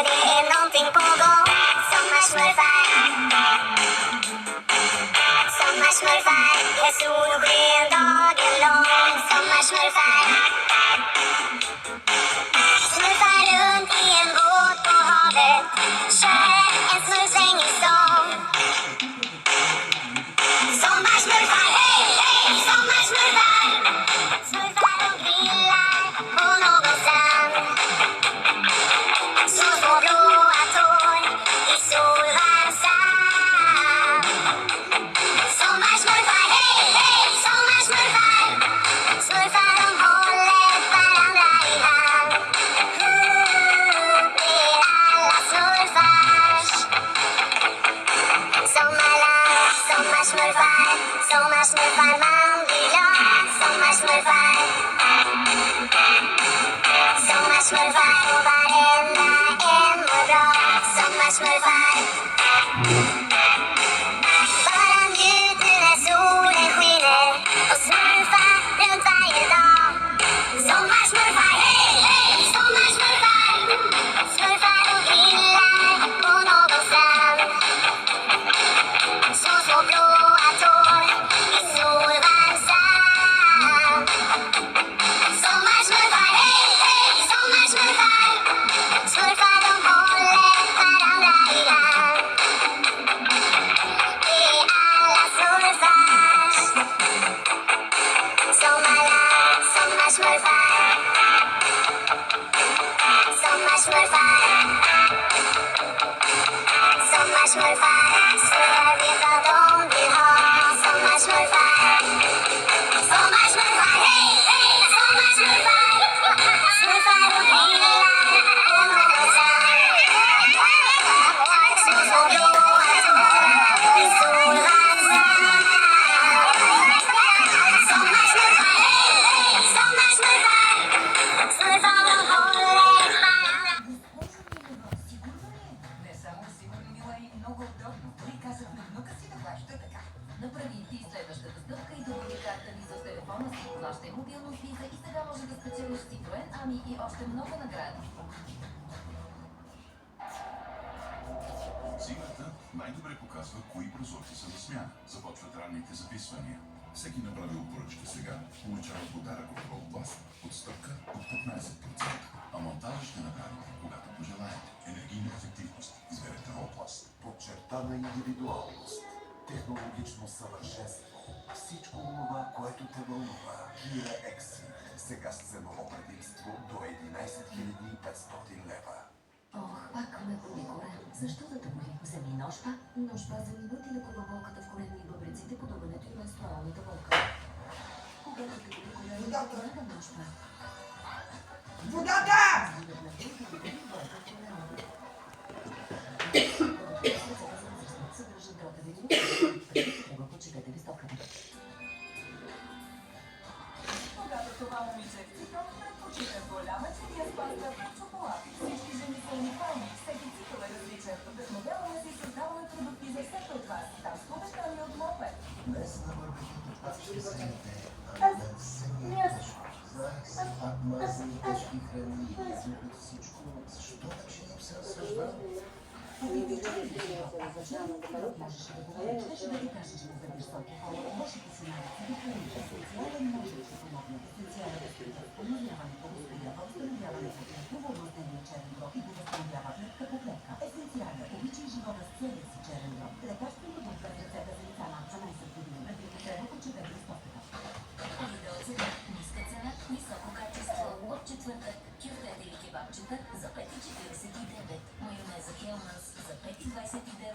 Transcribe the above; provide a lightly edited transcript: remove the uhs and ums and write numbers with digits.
det är någonting på gång. Sommarsmurfar. Sommarsmurfar. Det är solsken dagen lång. Sommarsmurfar. Smurfar runt i en båt på havet. Kör en smurfsvängisång. Sommarsmurfar, hej, hej, sommarsmurfar. Smurfar och grillar på någon strand. Så små blåa tår i solvarm sand. Sommarsmurfar, hej, hej, sommarsmurfar. Smurfar de håller varandra i hand. Det är alla smurfars sommarland. Sommarsmurfar, sommarsmurfar, man blir glad. Sommarsmurfar. Sommarsmurfar och varenda en mår bra. Sommarsmurfar. Bara njut nu när solen skiner och smurfa runt varje dag. Sommarsmurfar, hej, hej, sommarsmurfar. Smurfar och grillar på någon strand. Så små blåa tår i solvarm sand. Sommarsmurfar, hej, hej, sommarsmurfar. Smurfar de håller varandra i hand. Det är alla smurfars sommarland. Sommarsmurfar. Sommarsmurfar. Sommarsmurfar. Smurfar vet vad de vill ha. Sommarsmurfar. Sommarsmurfar, hej, hej, sommarsmurfar. Smurfar och grillar på någon strand. Så små blåa tår i solvarm sand. Sommarsmurfar, hej, hej, sommarsmurfar. Smurfar de håller varandra. Не само сигурно, мила, и много удобно. Дори казах на внука си да плаща така. Направи и ти следващата стъпка и добави карта Виза в телефона си, плащай мобилно с Виза и сега може да спечелиш Citroen, ами и още много награди. Зимата най-добре показва кои прозорци са на смяна. Започват ранните записвания. Всеки направил поръчка сега получава подарък от Голпласт отстъпка от 15%. А монтажа ще направите, когато пожелаете. Енергийна ефективност. Изберете Голпласт. Подчертана индивидуалност, технологично съвършенство. Всичко това, което те вълнува. Kia Exceed. Сега с ценово предимство до 11 500 лева. Ох, пак ме боли корем. Защо да те боли? Вземи нощпа. Нощпа за мигът и лекува болката в корема и бъбреците, подуването и менструалната болка. Когато те боли корема, помага нощпа. Водата! Съдържа дротеви трябва почетете листовката. Когато това момиче в цикъл предпочита голяма черия с паста от шоколад. Всички жени са уникални, всеки цикъл е различен. Вдъхновяваме се и създаваме продукти за всеки от вас. Там с обещани от Мопед. Днес на барбекюто пачки сените, мазни тежки храни, излюбят всичко. Защо вече им се разсъждава? Можеше да говориш, беше да ти кажа, че не забиш алкохола. Вашите си навици да храниш. Есенциален може да помогне. Есенциален разкрива. Подновяване по възстановява, възстановяване по хубаво въздействие черен дроб и го възстановява клетка по клетка. Есенциален. Обичай живота с целия си черен дроб. Лекарствен продукт за рецепта за лица над 12 години. Трябва почетете листовката. Помидор сега. Ниска цена, високо качество. От четвъртък. Кюфтет или кебабчета за 5,49. Майонеза Хелманс за 5,29.